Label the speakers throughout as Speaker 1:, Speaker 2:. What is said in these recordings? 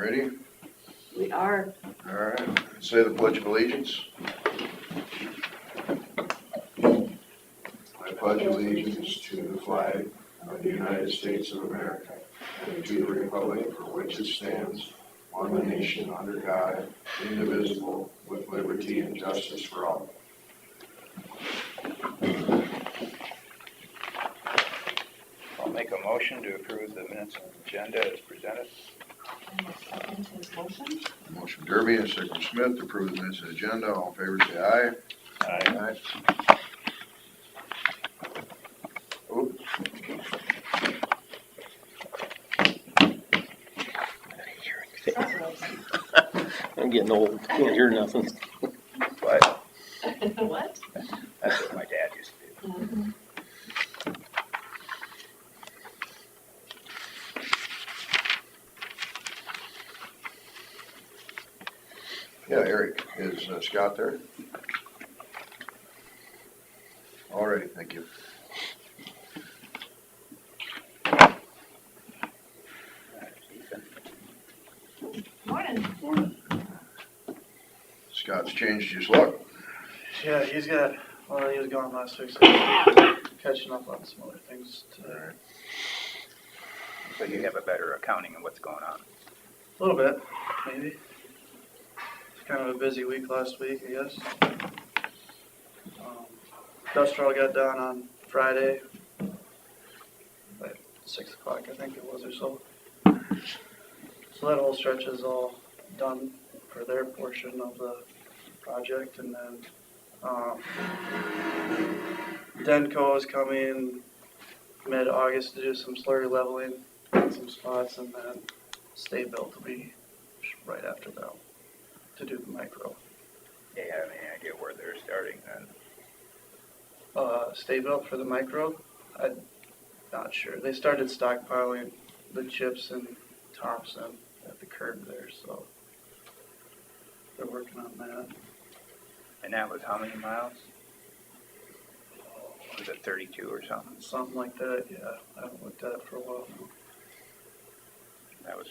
Speaker 1: ready?
Speaker 2: We are.
Speaker 1: All right, say the Pledge of Allegiance. I pledge allegiance to the flag of the United States of America and to the republic for which it stands, one nation under God, indivisible, with liberty and justice for all.
Speaker 3: I'll make a motion to approve the minutes and agenda as presented.
Speaker 2: And a second to his motion.
Speaker 1: Motion Derby and second Smith to approve the minutes and agenda. All in favor say aye.
Speaker 3: Aye.
Speaker 1: Oops.
Speaker 4: I'm getting old. Can't hear nothing.
Speaker 3: But
Speaker 2: What?
Speaker 3: that's what my dad used to do.
Speaker 2: Mhm.
Speaker 1: Yeah, Eric, is Scott there? All righty, thank you.
Speaker 2: Morning.
Speaker 1: Scott's changed his luck.
Speaker 5: Yeah, he was gone last week, so catching up on some other things today.
Speaker 3: So you have a better accounting of what's going on.
Speaker 5: A little bit, maybe. It's kind of a busy week last week, I guess. Industrial got done on Friday, at 6 o'clock, I think it was, or so. So that whole stretch is all done for their portion of the project, and then Denko is coming mid-August to do some slurry leveling in some spots, and then State Built will be right after that to do the micro.
Speaker 3: Do you have any idea where they're starting then?
Speaker 5: State Built for the micro, I'm not sure. They started stockpiling the chips in Thompson at the curb there, so they're working on that.
Speaker 3: And that was how many miles? Was it 32 or something?
Speaker 5: Something like that, yeah. I haven't looked at it for a while now.
Speaker 3: That was,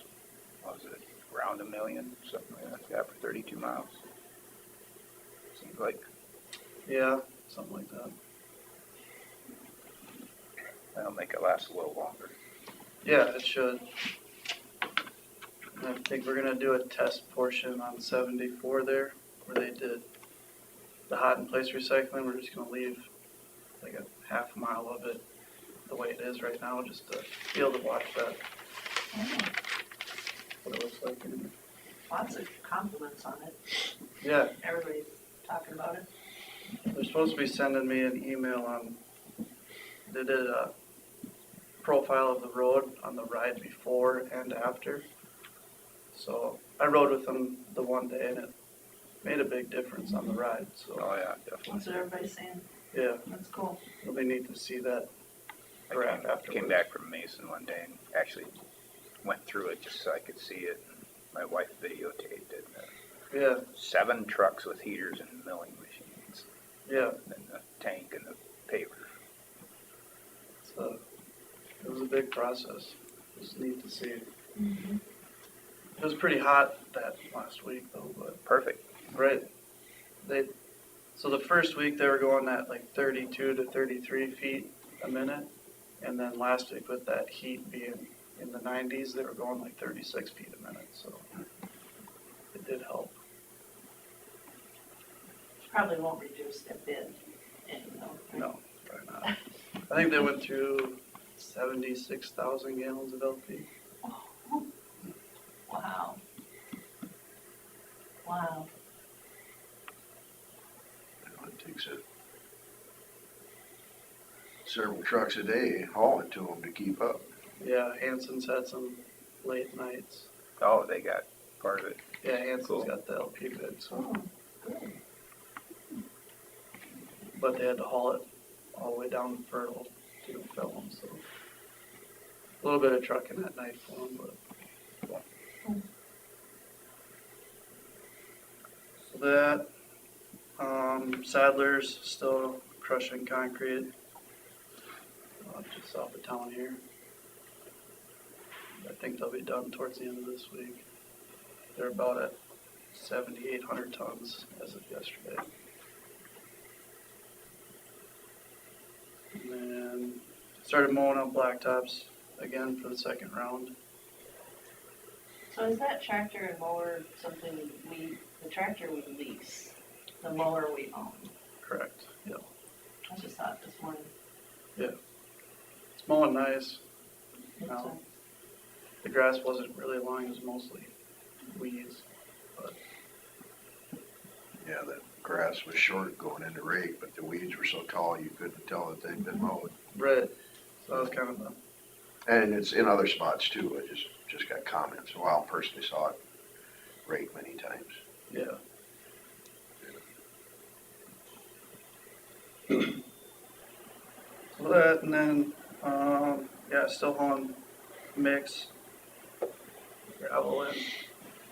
Speaker 3: what was it, around $1 million, something like that for 32 miles? Seems like
Speaker 5: Yeah, something like that.
Speaker 3: that'll make it last a little longer.
Speaker 5: Yeah, it should. I think we're gonna do a test portion on 74 there, where they did the hot in place recycling. We're just gonna leave like a half mile of it the way it is right now, just to be able to watch that,
Speaker 2: Oh,
Speaker 5: what it looks like. And
Speaker 2: lots of compliments on it.
Speaker 5: yeah,
Speaker 2: Everybody's talking about it.
Speaker 5: they're supposed to be sending me an email on, they did a profile of the road on the ride before and after. So I rode with them the one day and it made a big difference on the ride, so
Speaker 3: Oh yeah, definitely.
Speaker 2: That's what everybody's saying.
Speaker 5: yeah,
Speaker 2: That's cool.
Speaker 5: it'll be neat to see that graph afterwards.
Speaker 3: Came back from Mason one day and actually went through it just so I could see it. My wife videotaped it.
Speaker 5: Yeah,
Speaker 3: 7 trucks with heaters and milling machines,
Speaker 5: yeah,
Speaker 3: and the tank and the paver.
Speaker 5: so it was a big process. It was neat to see.
Speaker 2: Mm-hmm.
Speaker 5: It was pretty hot that last week though, but
Speaker 3: Perfect.
Speaker 5: right. So the first week they were going at like 32 to 33 feet a minute. And then last week with that heat being in the 90s, they were going like 36 feet a minute. So it did help.
Speaker 2: Probably won't reduce their bid any though.
Speaker 5: No, probably not. I think they went through 76,000 gallons of LP.
Speaker 2: Wow. Wow.
Speaker 1: It takes several trucks a day hauling to them to keep up.
Speaker 5: Yeah, Hanson's had some late nights.
Speaker 3: Oh, they got part of it.
Speaker 5: Yeah, Hanson's
Speaker 3: Cool.
Speaker 5: got the LP bid, so.
Speaker 2: Oh, good.
Speaker 5: But they had to haul it all the way down to Fertile to fill them, so. A little bit of trucking that night for them, but. So that, Sadler's still crushing concrete, just south of town here. I think they'll be done towards the end of this week. they're about at 7,800 tons as of yesterday. And then started mowing on blacktops again for the second round.
Speaker 2: So is that tractor and mower something the tractor we lease, the mower we own?
Speaker 5: Correct, yep.
Speaker 2: I just thought this morning.
Speaker 5: It's mowing nice.
Speaker 2: it's
Speaker 5: No. The grass wasn't really long, it was mostly weeds.
Speaker 1: Yeah, the grass was short going into rake, but the weeds were so tall you couldn't tell that they'd been mowed.
Speaker 5: Right, so that was kind of a,
Speaker 1: And it's in other spots too. I just got comments. Well, I personally saw it rake many times.
Speaker 5: yeah. So that, and then, yeah, still hauling mix, gravel and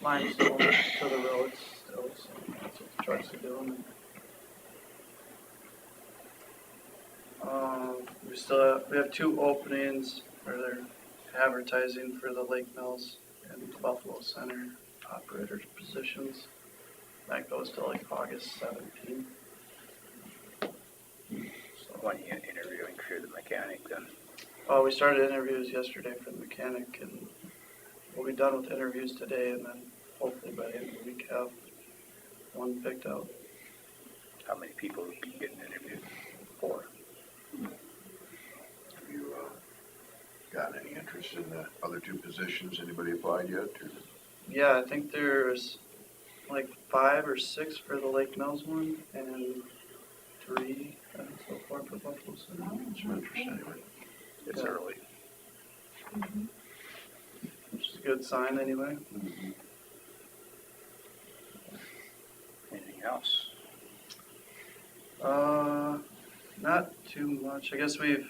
Speaker 5: limestone to the roads still, so that's what the trucks are doing. We have 2 openings where they're advertising for the Lake Mills and Buffalo Center operator positions. That goes to like August 17th.
Speaker 3: When you interviewing for the mechanic then?
Speaker 5: Oh, we started interviews yesterday for the mechanic, and we'll be done with interviews today, and then hopefully by the end of the week have one picked out.
Speaker 3: How many people have been getting interviewed?
Speaker 5: 4.
Speaker 1: Have you gotten any interest in the other 2 positions? Anybody applied yet? Or?
Speaker 5: Yeah, I think there's like 5 or 6 for the Lake Mills one, and 3 so far for Buffalo Center.
Speaker 1: Some interest anyway.
Speaker 3: It's
Speaker 5: Yeah.
Speaker 3: early.
Speaker 5: Which is a good sign anyway.
Speaker 3: Anything else?
Speaker 5: Not too much. I guess we're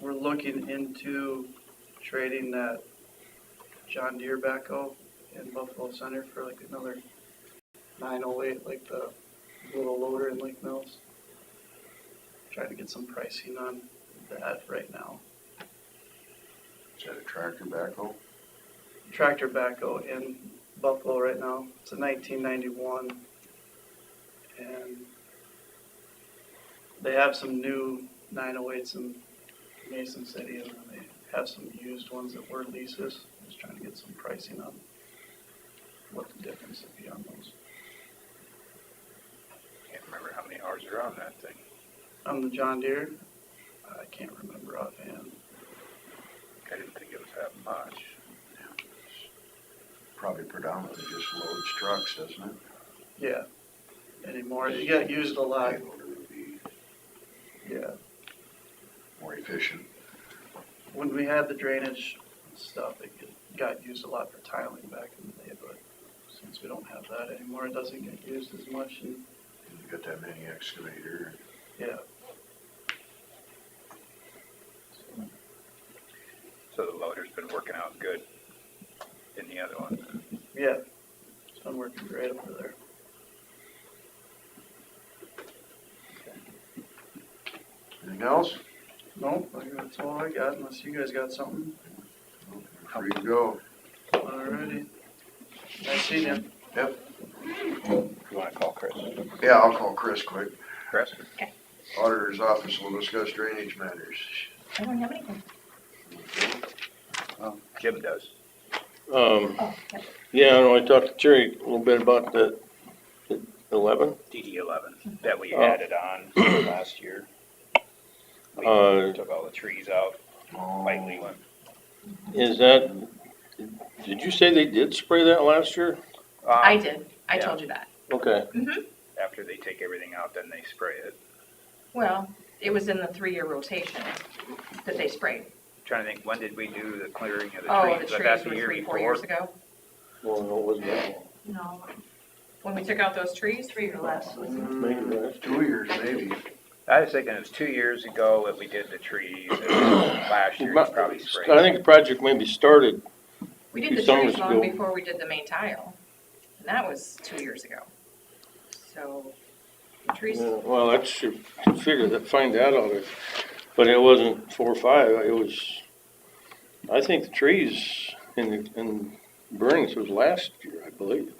Speaker 5: looking into trading that John Deere backhoe in Buffalo Center for like another 908, like the little loader in Lake Mills. Trying to get some pricing on that right now.
Speaker 1: Is that a tractor backhoe?
Speaker 5: Tractor backhoe in Buffalo right now. It's a 1991, and they have some new 908s in Mason City, and then they have some used ones that were leases. Just trying to get some pricing on what the difference would be on those.
Speaker 3: Can't remember how many hours are on that thing.
Speaker 5: On the John Deere, I can't remember offhand.
Speaker 3: I didn't think it was that much.
Speaker 1: Probably predominantly just loads trucks, doesn't it?
Speaker 5: Yeah, anymore. It got used a lot.
Speaker 1: Payloader would be
Speaker 5: Yeah.
Speaker 1: more efficient.
Speaker 5: When we had the drainage stuff, it got used a lot for tiling back in the day, but since we don't have that anymore, it doesn't get used as much, and
Speaker 1: You got that mini excavator.
Speaker 5: yeah.
Speaker 3: So the loader's been working out good in the other one.
Speaker 5: Yeah, it's been working great over there.
Speaker 1: Anything else?
Speaker 5: No, I think that's all I got, unless you guys got something.
Speaker 1: Free to go.
Speaker 5: Alrighty. Nice seeing you.
Speaker 1: Yep.
Speaker 3: You wanna call Chris?
Speaker 1: Yeah, I'll call Chris quick.
Speaker 3: Chris?
Speaker 1: Auditor's office will discuss drainage matters.
Speaker 2: I don't have anything.
Speaker 3: Well, Jim does.
Speaker 2: Oh, yeah.
Speaker 4: Yeah, I know, I talked to Jerry a little bit about the 11.
Speaker 3: DD 11 that we
Speaker 4: Oh.
Speaker 3: added on last year. We took all the trees out, lightly went.
Speaker 4: Is that, did you say they did spray that last year?
Speaker 2: I did. I
Speaker 3: yeah.
Speaker 2: told you that.
Speaker 4: Okay,
Speaker 3: After they take everything out, then they spray it.
Speaker 2: Well, it was in the 3-year rotation that they sprayed.
Speaker 3: Trying to think, when did we do the clearing of the
Speaker 2: Oh,
Speaker 3: trees?
Speaker 2: the
Speaker 3: Was that
Speaker 2: trees
Speaker 3: the
Speaker 2: were
Speaker 3: year
Speaker 2: 3-4 years
Speaker 3: before?
Speaker 2: ago?
Speaker 4: well, no, it wasn't that long.
Speaker 2: No. When we took out those trees, 3 or less.
Speaker 4: Maybe last
Speaker 1: 2 years, maybe.
Speaker 3: I was thinking it was 2 years ago that we did the trees, and last year we probably sprayed.
Speaker 4: I think the project maybe started,
Speaker 2: We did
Speaker 4: Few
Speaker 2: the
Speaker 4: summers
Speaker 2: trees long
Speaker 4: ago.
Speaker 2: before we did the main tile. And that was 2 years ago. So, the trees,
Speaker 4: yeah, well, that should figure that, find that out. But it wasn't 4 or 5, it was, I think the trees in burnings was last year, I believe.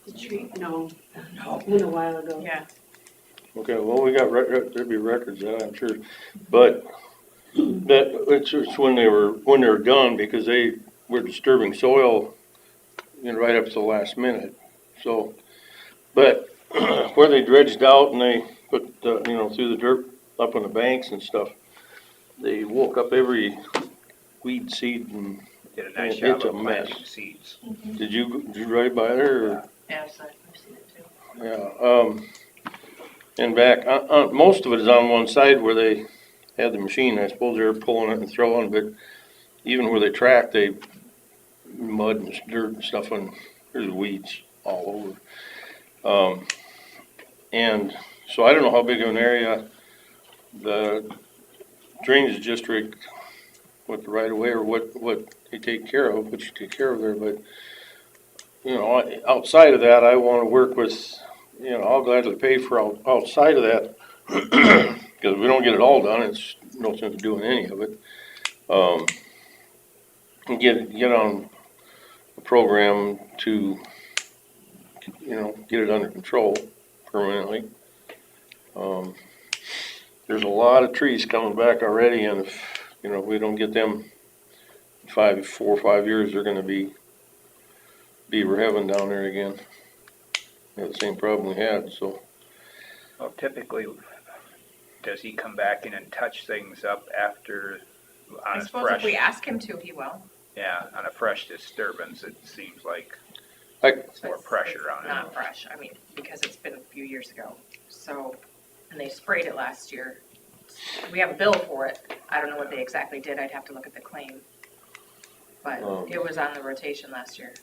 Speaker 6: The tree, no, it's been a while ago.
Speaker 2: Yeah,
Speaker 4: Okay, well, we got, there'd be records of that, I'm sure, but it's when they were done, because they were disturbing soil, right up to the last minute, so, but where they dredged out and they put, threw the dirt up on the banks and stuff, they woke up every weed seed and,
Speaker 3: Did a nice
Speaker 4: It's
Speaker 3: job
Speaker 4: a
Speaker 3: of
Speaker 4: mess.
Speaker 3: planting seeds.
Speaker 4: did you ride by there, or?
Speaker 2: yeah, so I've seen it too.
Speaker 4: Yeah, and back, most of it is on one side where they had the machine, I suppose they were pulling it and throwing, but even where they track, they mud and dirt and stuff, and there's weeds all over. And so I don't know how big of an area the drainage district, what the right of way or what they take care of, what you take care of there, but, outside of that, I wanna work with, I'll gladly pay for outside of that, because we don't get it all done, it's no sense doing any of it. And get on a program to, get it under control permanently. There's a lot of trees coming back already, and if, we don't get them in 4 or 5 years, they're gonna be beaver heaven down there again. We have the same problem we had, so.
Speaker 3: Well, typically, does he come back in and touch things up after,
Speaker 7: I
Speaker 3: on a
Speaker 7: suppose if we
Speaker 3: fresh,
Speaker 7: ask him to, he will.
Speaker 3: yeah, on a fresh disturbance, it seems like
Speaker 4: Like,
Speaker 3: it's more
Speaker 7: It's
Speaker 3: pressure on it.
Speaker 7: Not fresh, I mean, because it's been a few years ago, so, and they sprayed it last year. We have a bill for it, I don't know what they exactly did, I'd have to look at the claim. But it was on the rotation last year.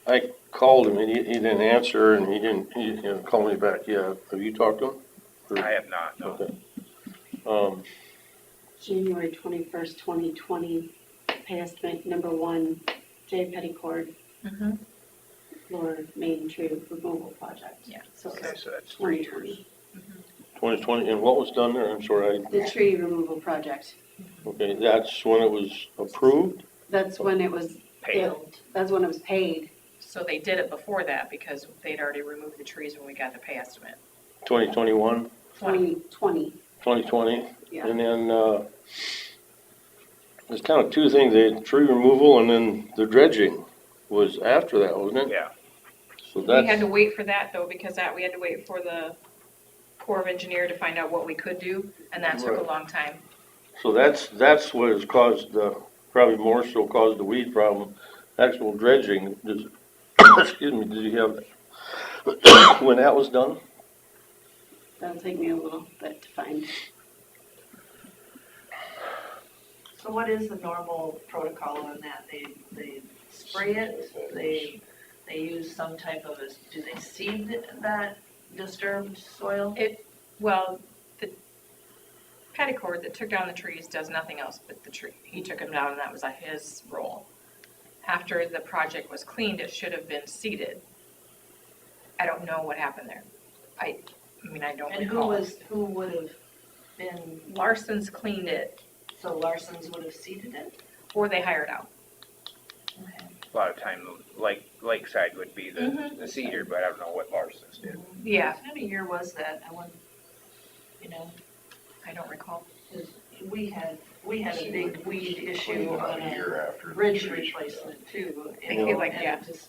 Speaker 4: I called him and he didn't answer, and he didn't call me back yet. Have you talked to him? Or-
Speaker 3: I have not, no.
Speaker 4: Okay.
Speaker 6: January 21st, 2020, pay estimate number 1, J. Petticord,
Speaker 7: Mm-hmm.
Speaker 6: Lower Main Tree Removal Project.
Speaker 7: Yeah.
Speaker 6: So
Speaker 3: Okay,
Speaker 6: it's
Speaker 3: so that's 3 years.
Speaker 6: 2020.
Speaker 4: 2020, and what was done there? I'm sorry,
Speaker 6: The tree removal project,
Speaker 4: okay, that's when it was approved?
Speaker 6: that's when it was,
Speaker 3: Paid.
Speaker 6: that's when it was paid.
Speaker 7: So they did it before that because they'd already removed the trees when we got the pay estimate.
Speaker 4: 2021,
Speaker 6: 2020,
Speaker 4: 2020,
Speaker 6: yeah.
Speaker 4: and then, there's kind of two things, the tree removal and then the dredging was after that, wasn't it?
Speaker 3: Yeah,
Speaker 4: So
Speaker 7: We had
Speaker 4: that's,
Speaker 7: to wait for that though, because we had to wait for the Corps of Engineer to find out what we could do, and that took a
Speaker 4: Right.
Speaker 7: long time.
Speaker 4: so that's what has caused probably more so caused the weed problem. Actual dredging, excuse me, did you have, when that was done?
Speaker 6: That'll take me a little bit to find.
Speaker 2: So what is the normal protocol on that? They spray it, they use some type of do they seed that disturbed soil?
Speaker 7: Well, the Petticord that took down the trees does nothing else but the tree. He took them down and that was his role. After the project was cleaned, it should have been seeded. I don't know what happened there. I mean, I don't
Speaker 2: And
Speaker 7: recall.
Speaker 2: who would have been,
Speaker 7: Larson's cleaned it,
Speaker 2: so Larson's would have seeded it?
Speaker 7: or they hired out.
Speaker 3: a lot of time, Lakeside would be the cedar, but I don't know what Larson's did.
Speaker 7: Yeah,
Speaker 2: What kind of year was that? I wouldn't,
Speaker 7: I don't recall.
Speaker 2: 'cause we had a big weed issue
Speaker 1: About
Speaker 2: on
Speaker 1: a
Speaker 2: a
Speaker 1: year after. the
Speaker 2: bridge
Speaker 1: trees were
Speaker 2: replacement too.
Speaker 7: I think it
Speaker 2: And just-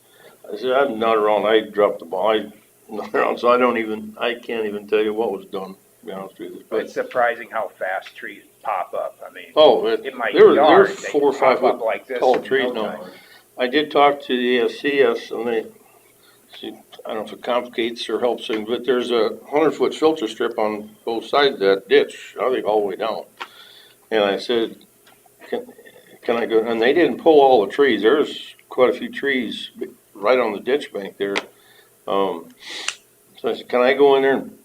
Speaker 4: I said, I'm not around, I dropped the ball, I'm not around, so I can't even tell you what was done, to be honest with you.
Speaker 3: But it's surprising how fast trees pop up, I mean,
Speaker 4: Oh,
Speaker 3: in my
Speaker 4: there were
Speaker 3: yard, they
Speaker 4: 4 or 5
Speaker 3: pop up
Speaker 4: foot
Speaker 3: like this
Speaker 4: tall
Speaker 3: in
Speaker 4: trees
Speaker 3: no
Speaker 4: now.
Speaker 3: time.
Speaker 4: I did talk to the ASCS, and I don't know if it complicates or helps things, but there's a 100-foot filter strip on both sides of that ditch, I think all the way down. And I said, can I go, and they didn't pull all the trees, there's quite a few trees right on the ditch bank there. So I said, can I go in there and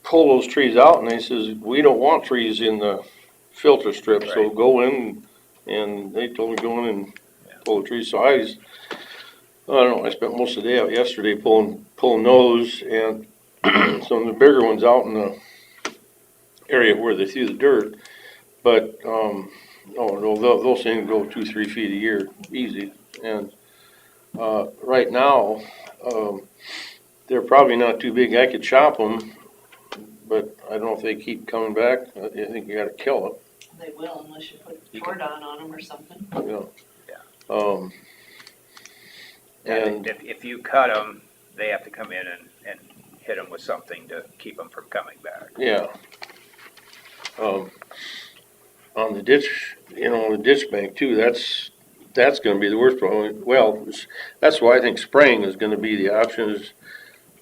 Speaker 4: pull those trees out? And they says, we don't want trees in the filter strip, so
Speaker 3: Right.
Speaker 4: go in, and they told me go in and pull the trees, so I don't know, I spent most of the day out yesterday pulling those, and some of the bigger ones out in the area where they threw the dirt, but, no, those things go 2-3 feet a year, easy, And, right now, they're probably not too big. I could chop them, but I don't know if they keep coming back. I think you gotta kill them,
Speaker 2: They will unless you put Tordon on them or something.
Speaker 4: you know.
Speaker 3: Yeah.
Speaker 4: And,
Speaker 3: If you cut them, they have to come in and hit them with something to keep them from coming back.
Speaker 4: yeah. On the ditch, on the ditch bank too, that's gonna be the worst problem. Well, that's why I think spraying is gonna be the option, is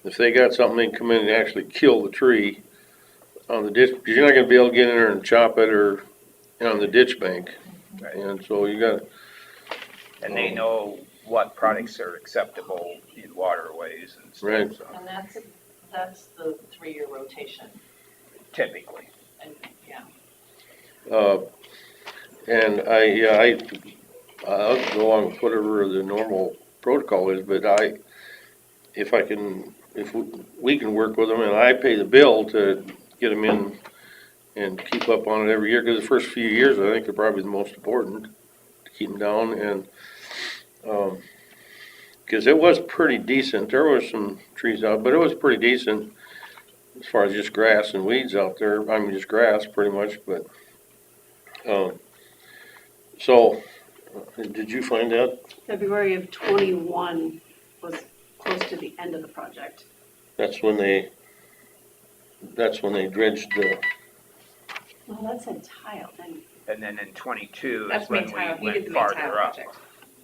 Speaker 4: if they got something, they can come in and actually kill the tree on the ditch, because you're not gonna be able to get in there and chop it or on the ditch bank.
Speaker 3: Right.
Speaker 4: And so you got,
Speaker 3: And they know what products are acceptable in waterways and
Speaker 4: Right.
Speaker 3: stuff, so
Speaker 2: And that's the 3-year rotation,
Speaker 3: typically.
Speaker 2: and, yeah.
Speaker 4: and I'll go along with whatever the normal protocol is, but if we can work with them and I pay the bill to get them in and keep up on it every year, because the first few years, I think, are probably the most important to keep them down, and, because it was pretty decent. There were some trees out, but it was pretty decent as far as just grass and weeds out there. I mean, just grass pretty much, but, so, did you find that?
Speaker 6: February of '21 was close to the end of the project.
Speaker 4: That's when they dredged the,
Speaker 6: Well, that said tile, then.
Speaker 3: And then in 22 is
Speaker 7: That's
Speaker 3: when
Speaker 7: main
Speaker 3: we
Speaker 7: tile, he did
Speaker 3: went
Speaker 7: the main tile
Speaker 3: farther up.
Speaker 7: project.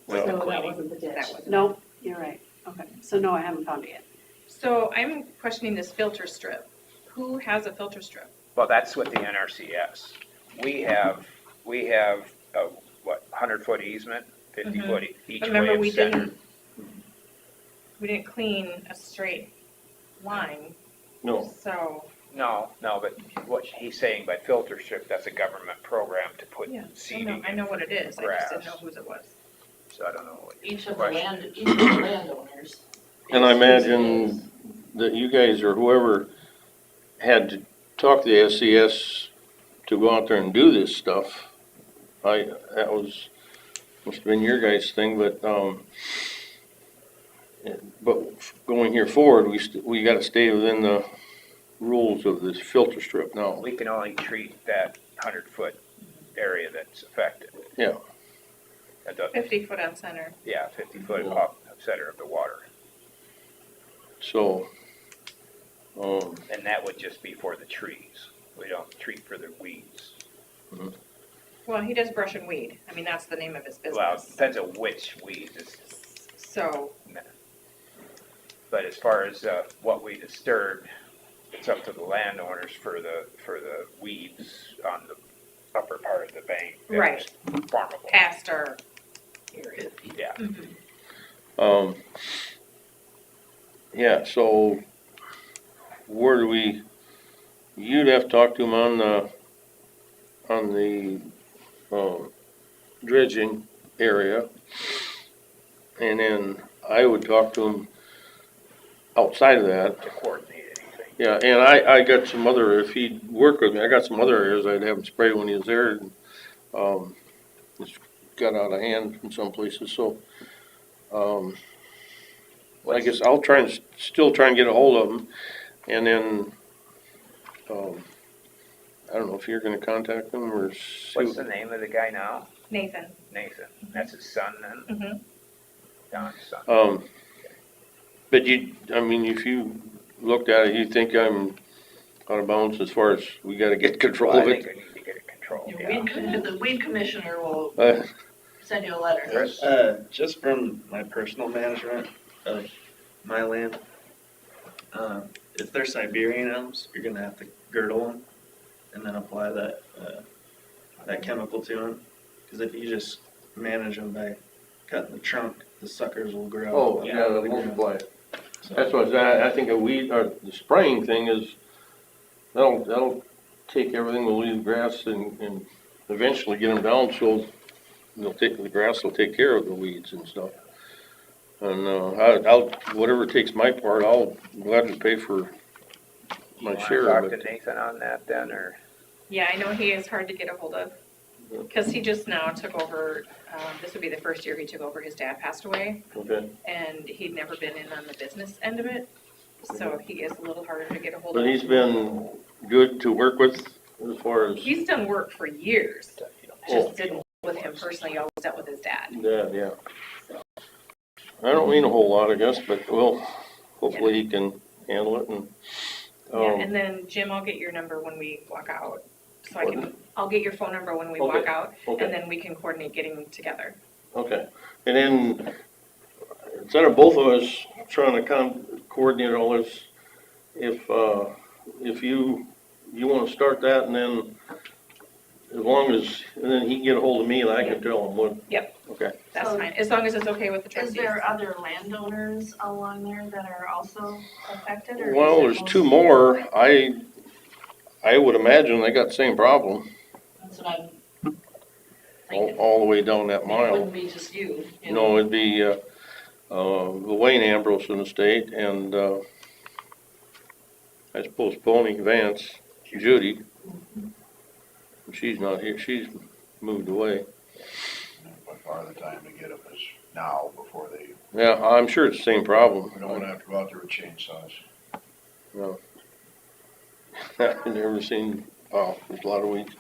Speaker 3: with the
Speaker 6: So that
Speaker 3: cleaning.
Speaker 6: wasn't the ditch.
Speaker 7: That wasn't
Speaker 6: Nope, you're right. Okay, so no, I haven't found it yet.
Speaker 7: So I'm questioning this filter strip. Who has a filter strip?
Speaker 3: Well, that's with the NRCS. We have a, 100-foot easement, 50-foot each
Speaker 7: But
Speaker 3: way
Speaker 7: remember,
Speaker 3: of
Speaker 7: we
Speaker 3: center.
Speaker 7: didn't clean a straight line,
Speaker 4: no,
Speaker 7: so,
Speaker 3: No, but what he's saying by filter strip, that's a government program to put
Speaker 7: yeah,
Speaker 3: seeding
Speaker 7: I
Speaker 3: in
Speaker 7: know
Speaker 3: for
Speaker 7: what it is, I just didn't know
Speaker 3: grass.
Speaker 7: whose it was.
Speaker 3: So I don't know what
Speaker 2: Each
Speaker 3: your
Speaker 2: of the
Speaker 3: question is.
Speaker 2: landowners.
Speaker 4: and I
Speaker 2: is-
Speaker 4: imagine that you guys or whoever had to talk to the SCS to go out there and do this stuff. That must have been your guys' thing, but going here forward, we gotta stay within the rules of this filter strip now.
Speaker 3: We can only treat that 100-foot area that's affected.
Speaker 4: Yeah.
Speaker 3: That doesn't-
Speaker 7: 50 foot on center.
Speaker 3: Yeah, 50-foot off the center of the water.
Speaker 4: So,
Speaker 3: And that would just be for the trees. We don't treat for the weeds.
Speaker 7: Well, he does brush and weed, I mean, that's the name of his
Speaker 3: Well, it
Speaker 7: business.
Speaker 3: depends on which weeds.
Speaker 7: So,
Speaker 3: But as far as what we disturbed, it's up to the landowners for the weeds on the upper part of the bank. that's
Speaker 7: Right.
Speaker 3: Farmable.
Speaker 7: past our area.
Speaker 3: Yeah.
Speaker 4: yeah, so where do you'd have to talk to them on the dredging area. And then I would talk to them outside of that.
Speaker 3: To coordinate anything.
Speaker 4: Yeah, and I got some other, if he'd work with me, I got some other areas I'd have him spray when he was there. And, it's got out of hand in some places, so, I guess I'll still try and get a hold of him. And then, I don't know if you're gonna contact them or see.
Speaker 3: What's the name of the guy now?
Speaker 7: Nathan.
Speaker 3: Nathan. That's his son then?
Speaker 7: Mm-hmm.
Speaker 3: Don's son.
Speaker 4: But if you looked at it, you think I'm out of bounds as far as we gotta get control
Speaker 3: Well,
Speaker 4: of
Speaker 3: I
Speaker 4: it?
Speaker 3: think I need to get it controlled,
Speaker 2: Your
Speaker 3: yeah.
Speaker 2: the weed commissioner will
Speaker 4: Uh,
Speaker 2: send you a letter.
Speaker 3: Chris?
Speaker 8: Just from my personal management of my land, if they're Siberian elms, you're gonna have to girdle them and then apply that chemical to them. Because if you just manage them by cutting the trunk, the suckers will grow.
Speaker 4: Oh,
Speaker 8: up
Speaker 4: yeah,
Speaker 8: out of
Speaker 4: the
Speaker 8: the ground.
Speaker 4: multiply.
Speaker 8: So-
Speaker 4: That's what I think the spraying thing is, that'll take everything, we'll leave grass and eventually get them down, so the grass will take care of the weeds and stuff. And, I'll, whatever takes my part, I'll gladly pay for my share
Speaker 3: Talk
Speaker 4: of
Speaker 3: to
Speaker 4: it.
Speaker 3: Nathan on that then, or?
Speaker 7: Yeah, I know he is hard to get a hold of. Because he just now took over, this would be the first year he took over, his dad passed away,
Speaker 4: Okay,
Speaker 7: and he'd never been in on the business end of it, so he is a little harder to get a hold of.
Speaker 4: but he's been good to work with as far as,
Speaker 7: He's done work for years,
Speaker 4: Oh.
Speaker 7: just didn't with him personally, he always dealt with his dad.
Speaker 4: yeah. I don't mean a whole lot, I guess, but well, hopefully he can handle it and,
Speaker 7: Yeah,
Speaker 4: um,
Speaker 7: and then Jim, I'll get your number when we walk out, so I
Speaker 4: Pardon?
Speaker 7: can, I'll get your phone number when we walk
Speaker 4: Okay,
Speaker 7: out, and
Speaker 4: okay,
Speaker 7: then we can coordinate getting together.
Speaker 4: okay. And then, instead of both of us trying to coordinate all this, if you wanna start that and then, as long as, and then he can get a hold of me and I can tell him what.
Speaker 7: Yep.
Speaker 4: Okay,
Speaker 7: That's
Speaker 2: So-
Speaker 7: fine, as long as it's okay with the
Speaker 2: Is
Speaker 7: trustees.
Speaker 2: there other landowners along there that are also affected, or? is
Speaker 4: well,
Speaker 2: it
Speaker 4: there's two
Speaker 2: most-
Speaker 4: more, I would imagine they got the same problem,
Speaker 2: That's what I'm
Speaker 4: all,
Speaker 2: thinking.
Speaker 4: all the way down that
Speaker 2: It
Speaker 4: mile.
Speaker 2: wouldn't be just you, you know?
Speaker 4: No, it'd be, the Wayne Ambrose estate and, I suppose Pony Vance, Judy. She's not here, she's moved away.
Speaker 1: By far the time to get them is now, before they,
Speaker 4: Yeah, I'm sure it's the same problem.
Speaker 1: we don't wanna have to go out there with chainsaws.
Speaker 4: No. I've never seen, wow, there's a lot of weeds.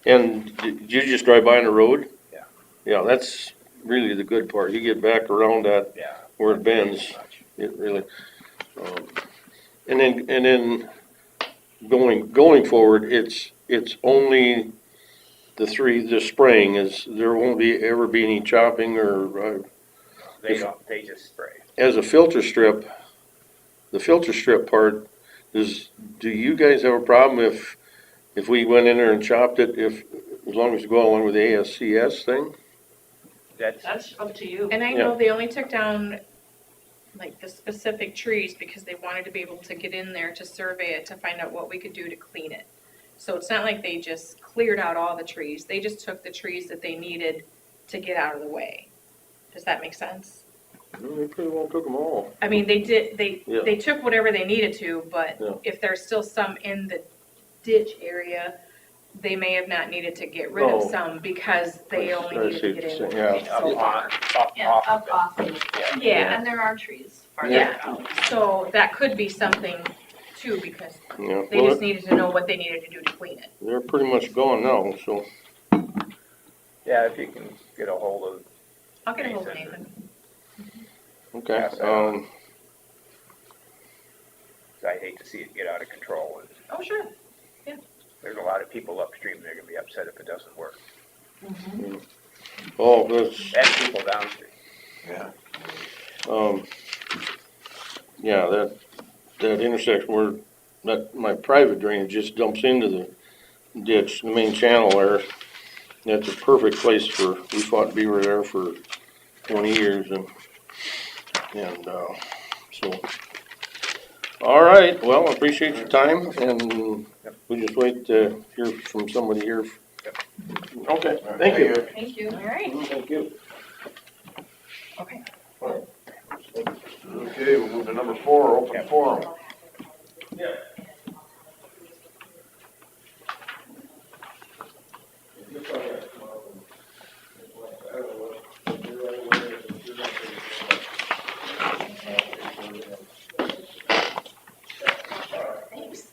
Speaker 4: And did you just drive by on the road?
Speaker 3: Yeah.
Speaker 4: Yeah, that's really the good part. You get back around that,
Speaker 3: Yeah.
Speaker 4: where it bends, it really, and then going forward, it's only the spraying there won't ever be any chopping or,
Speaker 3: They just spray.
Speaker 4: as a filter strip, the filter strip part, do you guys have a problem if we went in there and chopped it, as long as you go along with the ASCS thing?
Speaker 2: That's up to you.
Speaker 7: And I know they only took down like the specific trees because they wanted to be able to get in there to survey it, to find out what we could do to clean it. So it's not like they just cleared out all the trees, they just took the trees that they needed to get out of the way. Does that make sense?
Speaker 4: No, they pretty well took them all.
Speaker 7: I mean, they
Speaker 4: Yeah.
Speaker 7: took whatever they needed to, but
Speaker 4: Yeah.
Speaker 7: if there's still some in the ditch area, they may have not needed to get rid of
Speaker 4: Oh.
Speaker 7: some because they only
Speaker 4: I
Speaker 7: needed
Speaker 4: see
Speaker 7: to
Speaker 4: what
Speaker 7: get
Speaker 4: you're
Speaker 7: in
Speaker 4: saying, yeah.
Speaker 7: so far.
Speaker 2: Yeah,
Speaker 3: Off
Speaker 2: up
Speaker 3: of it.
Speaker 2: off of it.
Speaker 7: Yeah,
Speaker 2: And there are trees farther
Speaker 7: Yeah.
Speaker 2: out.
Speaker 7: so that could be something too, because
Speaker 4: Yeah,
Speaker 7: they
Speaker 4: well,
Speaker 7: just needed to know what they needed to do to clean it.
Speaker 4: they're pretty much gone now, so.
Speaker 3: Yeah, if you can get a hold of,
Speaker 7: I'll get a hold of Nathan.
Speaker 4: Okay,
Speaker 3: Pass that on. I hate to see it get out of control. And
Speaker 7: Oh, sure.
Speaker 3: there's a lot of people upstream, they're gonna be upset if it doesn't work.
Speaker 4: oh, that's,
Speaker 3: And people downstream.
Speaker 1: Yeah.
Speaker 4: yeah, that intersection where my private drainage just dumps into the ditch, the main channel there. That's a perfect place we fought beaver there for 20 years and, so. All right, well, I appreciate your time and we just wait to hear from somebody here. Okay, thank you.
Speaker 7: Thank you. All right.
Speaker 4: Thank you.
Speaker 7: Okay.
Speaker 1: Okay, we'll move to number 4, open forum.
Speaker 7: Thanks.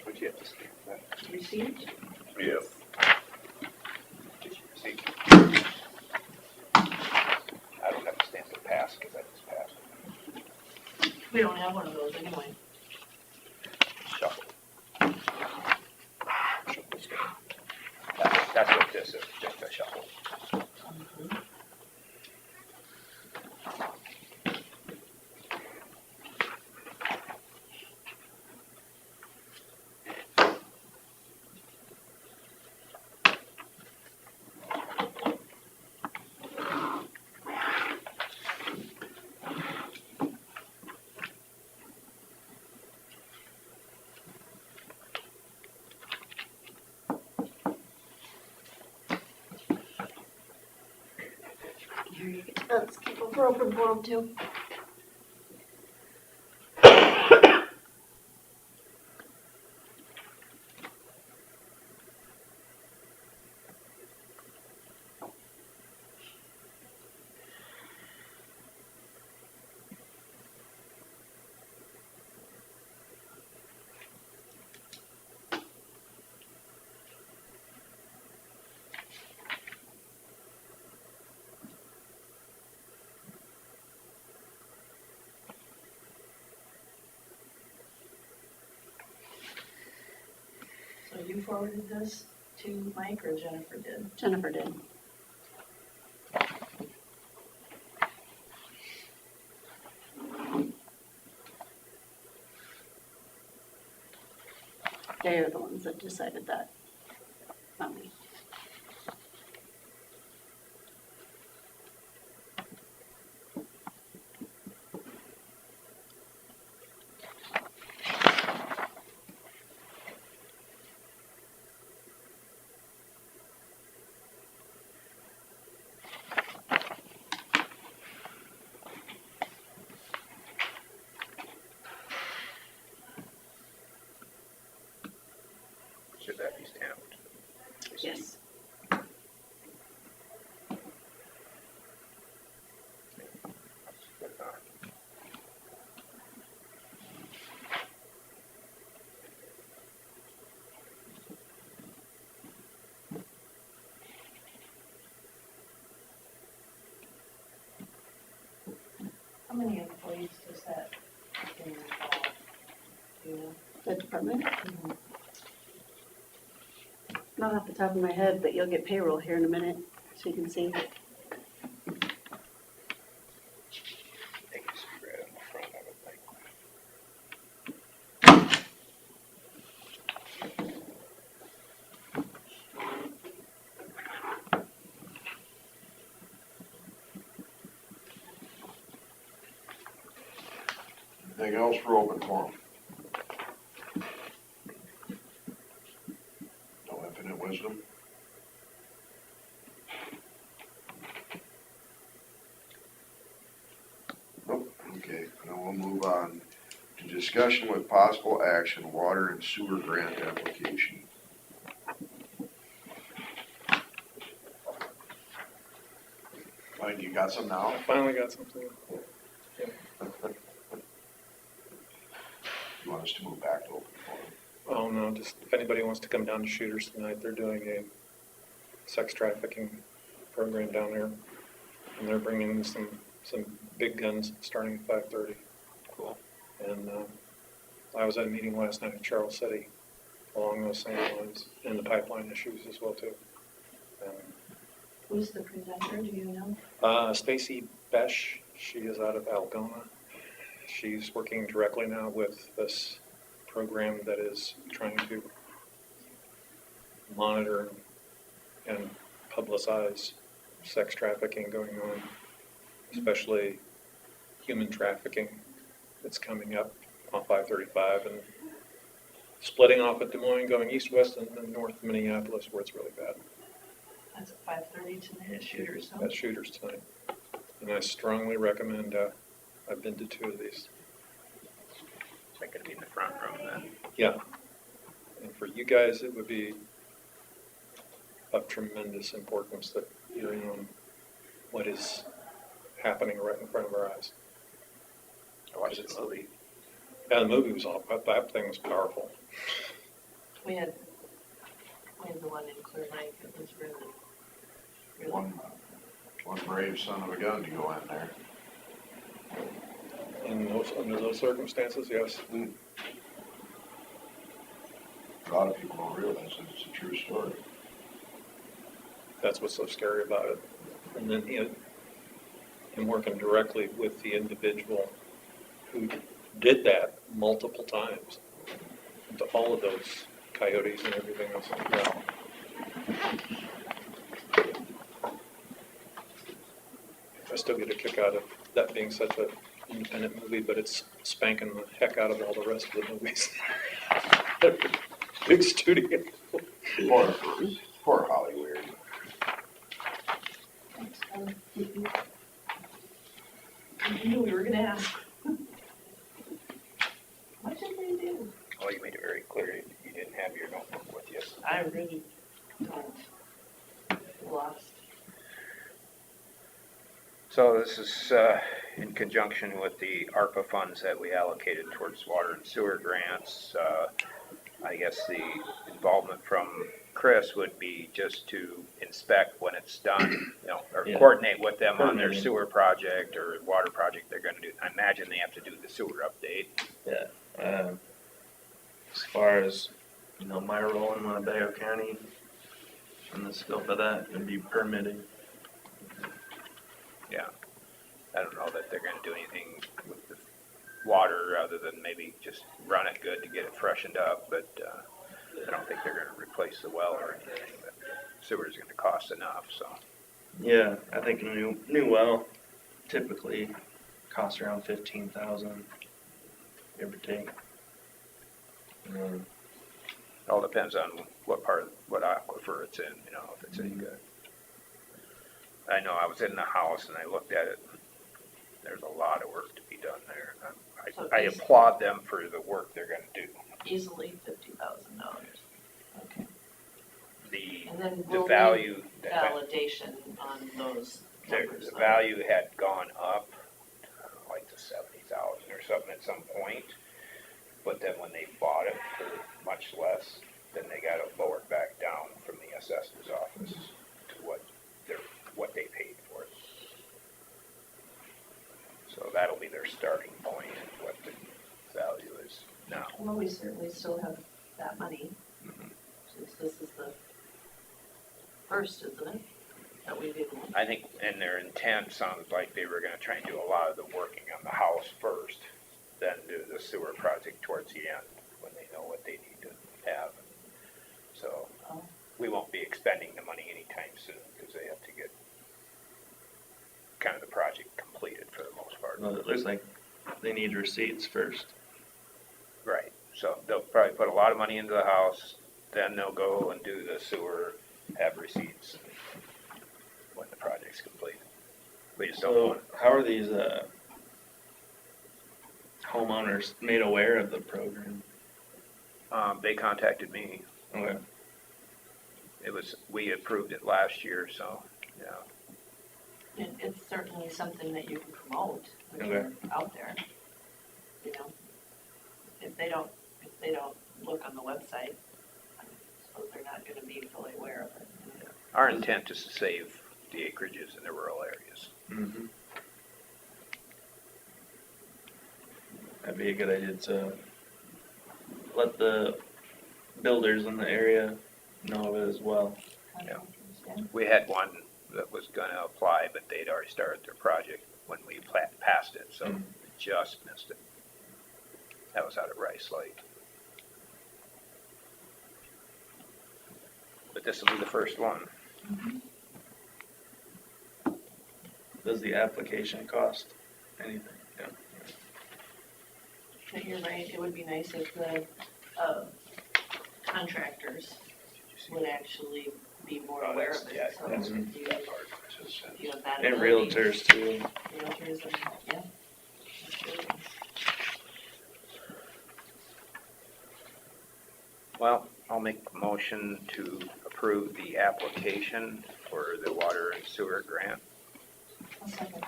Speaker 3: Would you have to stamp that?
Speaker 2: Received?
Speaker 1: Yeah.
Speaker 3: See? I don't have to stamp the pass, because I just passed.
Speaker 2: We don't have one of those anyway.
Speaker 3: Shuffle. That's what this is, just a shuffle.
Speaker 6: Here you go. Let's keep a open for them too.
Speaker 2: So you forwarded this to Mike or Jennifer did?
Speaker 6: Jennifer did. They're the ones that decided that, not me.
Speaker 3: Should that be stamped?
Speaker 6: Yes.
Speaker 3: Put it on.
Speaker 2: How many employees does that involve? Do you know?
Speaker 6: The department? Not off the top of my head, but you'll get payroll here in a minute, so you can see.
Speaker 3: I think you should read it in the front of it, like.
Speaker 1: Anything else for open forum? No infinite wisdom? Nope, okay, now we'll move on to discussion with possible action, water and sewer grant application. Mike, you got some now?
Speaker 9: Finally got something.
Speaker 1: You want us to move back to open forum?
Speaker 9: Oh, no, just if anybody wants to come down to Shooters tonight, they're doing a sex trafficking program down there. And they're bringing some big guns starting at 5:30.
Speaker 3: Cool.
Speaker 9: And I was at a meeting last night in Charles City along those same lines, and the pipeline issues as well too.
Speaker 2: Who's the presenter, do you know?
Speaker 9: Stacy Besh, she is out of Algona. She's working directly now with this program that is trying to monitor and publicize sex trafficking going on, especially human trafficking that's coming up on 535 and splitting off at Des Moines, going east-west and then north of Minneapolis where it's really bad.
Speaker 2: That's at 5:30 tonight at Shooters, huh?
Speaker 9: At Shooters tonight. And I strongly recommend, I've been to 2 of these.
Speaker 3: Is that gonna be in the front room then?
Speaker 9: Yeah. And for you guys, it would be of tremendous importance that you're in on what is happening right in front of our eyes.
Speaker 3: I watched the movie.
Speaker 9: Yeah, the movie was all, that thing was powerful.
Speaker 2: We had the one in Clear Lake, it was really.
Speaker 1: One brave son of a gun to go in there.
Speaker 9: Under those circumstances, yes.
Speaker 1: A lot of people don't realize that it's a true story.
Speaker 9: That's what's so scary about it. And then him working directly with the individual who did that multiple times to all of those coyotes and everything else. Yeah. I still get a kick out of that being such an independent movie, but it's spanking the heck out of all the rest of the movies. Big studio.
Speaker 1: Poor Hollywood.
Speaker 2: I knew we were gonna ask. What did they do?
Speaker 3: Well, you made it very clear you didn't have your notebook with you.
Speaker 2: I really don't. Lost.
Speaker 3: So this is in conjunction with the ARPA funds that we allocated towards water and sewer grants. I guess the involvement from Chris would be just to inspect when it's done, or
Speaker 8: Yeah.
Speaker 3: coordinate with them on their
Speaker 8: Permitting.
Speaker 3: sewer project or water project they're gonna do. I imagine they have to do the sewer update.
Speaker 8: Yeah, as far as, my role in Winnebago County and the scope of that would be permitting.
Speaker 3: I don't know that they're gonna do anything with the water other than maybe just run it good to get it freshened up, but, I don't think they're gonna replace the well or anything, but sewer's gonna cost enough, so.
Speaker 8: Yeah, I think a new well typically costs around 15,000, give or take.
Speaker 3: It all depends on what aquifer it's in, if it's any good. I know I was in the house and I looked at it, there's a lot of work to be done there.
Speaker 2: So
Speaker 3: I applaud them for the work they're gonna do.
Speaker 2: Easily $50,000. Okay. And then
Speaker 3: The
Speaker 2: we'll need
Speaker 3: value,
Speaker 2: validation on those numbers.
Speaker 3: the
Speaker 2: then.
Speaker 3: value had gone up, like to 70,000 or something at some point. But then when they bought it for much less, then they got it lowered back down from the assessor's office to what they paid for it. So that'll be their starting point, what the value is now.
Speaker 2: Well, we certainly still have that money,
Speaker 3: Mhm.
Speaker 2: since this is the first, isn't it, that we've even.
Speaker 3: I think, and their intent sounded like they were gonna try and do a lot of the working on the house first, then do the sewer project towards the end, when they know what they need to have. So,
Speaker 2: Oh.
Speaker 3: we won't be expending the money anytime soon, because they have to get kind of the project completed for the most part.
Speaker 8: Well, it looks like they need receipts first.
Speaker 3: Right, so they'll probably put a lot of money into the house, then they'll go and do the sewer, have receipts when the project's completed. We just don't
Speaker 8: So
Speaker 3: want,
Speaker 8: how are these homeowners made aware of the program?
Speaker 3: they contacted me.
Speaker 8: Okay.
Speaker 3: We approved it last year, so, yeah.
Speaker 2: It's certainly something that you can promote when
Speaker 8: Okay.
Speaker 2: you're out there, If they don't look on the website, I suppose they're not gonna be fully aware of it.
Speaker 3: Our intent is to save the acreages in the rural areas.
Speaker 8: Mm-hmm. That'd be a good idea to let the builders in the area know of it as well.
Speaker 3: We had one that was gonna apply, but they'd already started their project when we passed it, so
Speaker 8: Mhm.
Speaker 3: we just missed it. That was out at Rice Lake. But this will be the first one.
Speaker 8: Does the application cost anything? Yeah.
Speaker 2: But you're right, it would be nice if the contractors would actually be more
Speaker 3: Oh,
Speaker 2: aware
Speaker 3: that's-
Speaker 2: of
Speaker 3: yeah,
Speaker 2: it, so
Speaker 3: that's-
Speaker 2: if you,
Speaker 3: that part is-
Speaker 2: if you have that
Speaker 8: And
Speaker 2: ability.
Speaker 8: realtors too.
Speaker 2: Realtors and, yeah. Absolutely.
Speaker 3: Well, I'll make a motion to approve the application for the water and sewer grant.
Speaker 2: I'll second.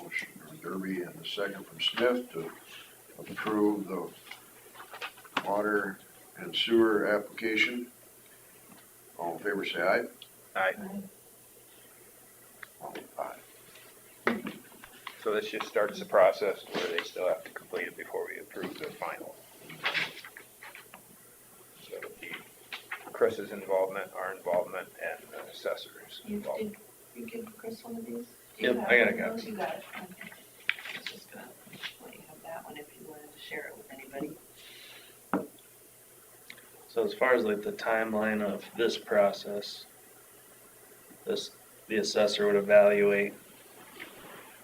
Speaker 1: Motion from Derby and a second from Smith to approve the water and sewer application. All in favor, say aye.
Speaker 3: Aye.
Speaker 1: Aye.
Speaker 3: So this just starts the process where they still have to complete it before we approve the final. So it'll be Chris's involvement, our involvement, and the assessor's involvement.
Speaker 2: Did you give Chris one of these? Do you
Speaker 8: Yep,
Speaker 2: have
Speaker 8: I got a
Speaker 2: one of
Speaker 8: copy.
Speaker 2: those? You got it, okay. I was just gonna let you have that one if you wanted to share it with anybody.
Speaker 8: So as far as like the timeline of this process, the assessor would evaluate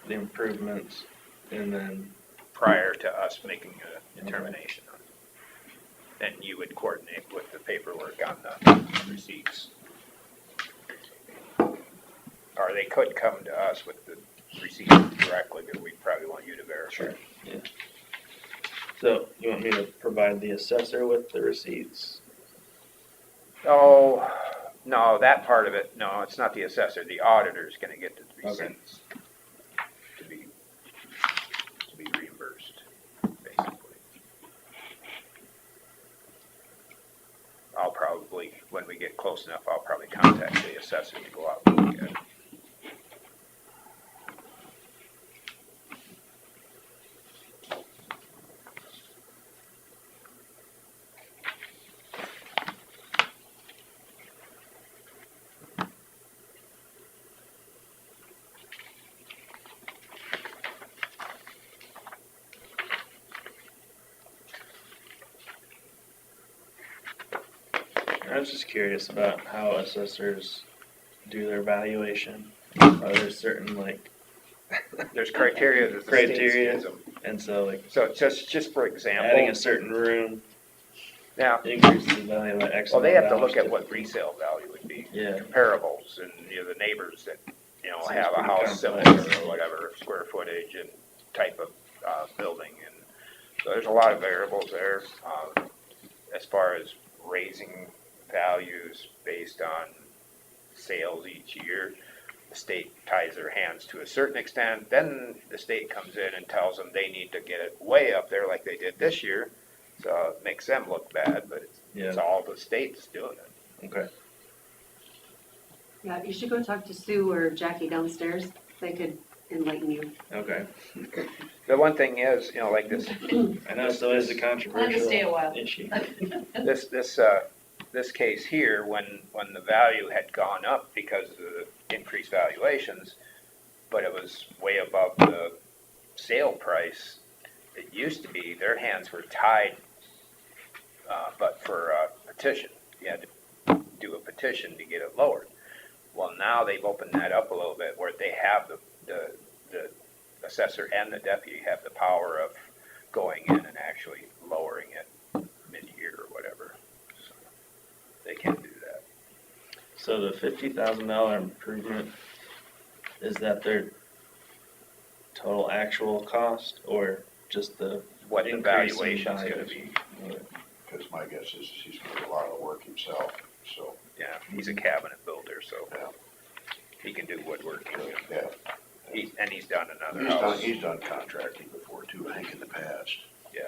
Speaker 8: the improvements and then,
Speaker 3: Prior to us making a determination on it. And you would coordinate with the paperwork on the receipts. Or they could come to us with the receipts directly, but we probably want you to verify.
Speaker 8: Sure. Yeah. So you want me to provide the assessor with the receipts?
Speaker 3: Oh, no, that part of it, no, it's not the assessor, the auditor's gonna get the receipts to be reimbursed, basically. I'll probably, when we get close enough, I'll probably contact the assessor to go out and look at it.
Speaker 8: I was just curious about how assessors do their valuation. Are there certain like,
Speaker 3: There's criteria that the state
Speaker 8: Criteria.
Speaker 3: gives them.
Speaker 8: and so like
Speaker 3: So just for
Speaker 8: adding
Speaker 3: example,
Speaker 8: a certain room
Speaker 3: now,
Speaker 8: increases the value by X
Speaker 3: well, they
Speaker 8: amount
Speaker 3: have to
Speaker 8: of
Speaker 3: look at
Speaker 8: dollars
Speaker 3: what resale value would be.
Speaker 8: Yeah.
Speaker 3: Comparables and, you know, the neighbors that, you know,
Speaker 8: Seems
Speaker 3: have a
Speaker 8: pretty
Speaker 3: house similar
Speaker 8: complex.
Speaker 3: or whatever, square footage and type of, building. And so there's a lot of variables there, as far as raising values based on sales each year. The state ties their hands to a certain extent, then the state comes in and tells them they need to get it way up there like they did this year. So it makes them look bad, but it's all the state's doing it.
Speaker 8: Okay.
Speaker 6: Yeah, you should go talk to Sue or Jackie downstairs. They could enlighten you.
Speaker 8: Okay.
Speaker 3: The one thing is, you know, like this,
Speaker 8: I know it's always a
Speaker 2: I'll
Speaker 8: controversial
Speaker 2: just stay a while.
Speaker 8: issue.
Speaker 3: this case here, when the value had gone up because of the increased valuations, but it was way above the sale price, it used to be their hands were tied, but for a petition. You had to do a petition to get it lowered. Well, now they've opened that up a little bit where they have the assessor and the deputy have the power of going in and actually lowering it mid-year or whatever. So they can do that.
Speaker 8: So the $50,000 improvement, is that their total actual cost or just the
Speaker 3: What the
Speaker 8: increase in
Speaker 3: valuation's gonna
Speaker 8: values?
Speaker 3: be.
Speaker 1: Because my guess is he's gonna do a lot of the work himself, so,
Speaker 3: Yeah, he's a cabinet builder, so
Speaker 1: yeah,
Speaker 3: he can do woodworking.
Speaker 1: yeah.
Speaker 3: He's done another house.
Speaker 1: He's done contracting before too, I think, in the past.
Speaker 3: Yeah,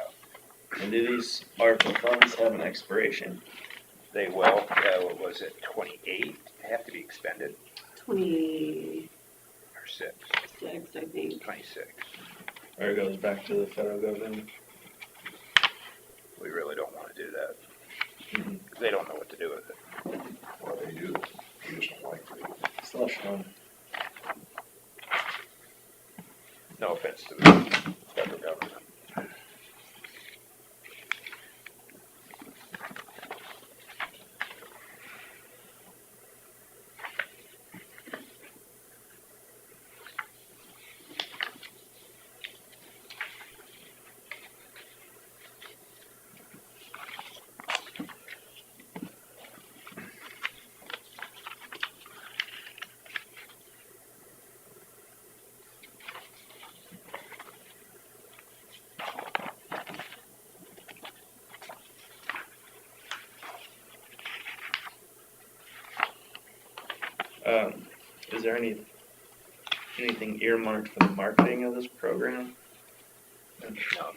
Speaker 8: And do these ARPA funds have an expiration?
Speaker 3: they will. What was it, 28? They have to be expended,
Speaker 6: 26,
Speaker 3: or 6?
Speaker 6: I think.
Speaker 3: 26.
Speaker 8: Or it goes back to the federal government?
Speaker 3: We really don't want to do that.
Speaker 8: Mhm.
Speaker 3: 'Cause they don't know what to do with it.
Speaker 1: Well, they do, they just don't like to.
Speaker 8: Slush fund.
Speaker 3: No offense to the federal government.
Speaker 8: Is there anything earmarked for the marketing of this program?
Speaker 3: No.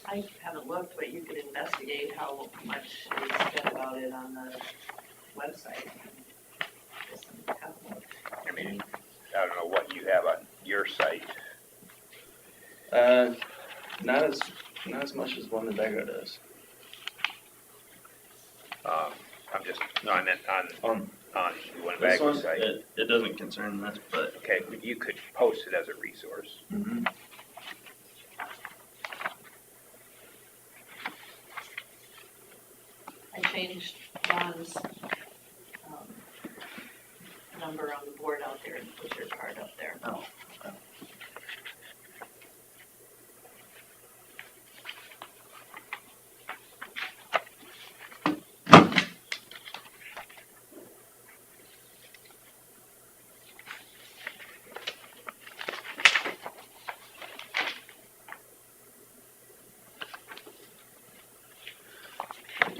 Speaker 2: I haven't looked, but you could investigate how much is said about it on the website. Just have a look.
Speaker 3: I mean, I don't know what you have on your site.
Speaker 8: Not as much as Winnebago does.
Speaker 3: I meant on
Speaker 8: This
Speaker 3: Winnebago
Speaker 8: one,
Speaker 3: site.
Speaker 8: it doesn't concern this, but.
Speaker 3: Okay, but you could post it as a resource.
Speaker 2: I changed John's, number on the board out there and put your card up there.
Speaker 8: Oh.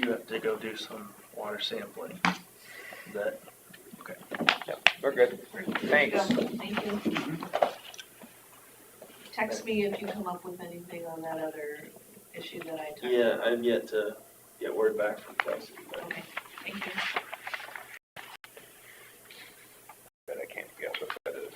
Speaker 5: you have to go do some water sampling. That,
Speaker 3: We're good. Thanks.
Speaker 2: Thank you. Text me if you come up with anything on that other issue that I took.
Speaker 5: yeah, I've yet to get word back from Kelsey, but
Speaker 2: Okay, thank you.
Speaker 3: But I can't guess what that is.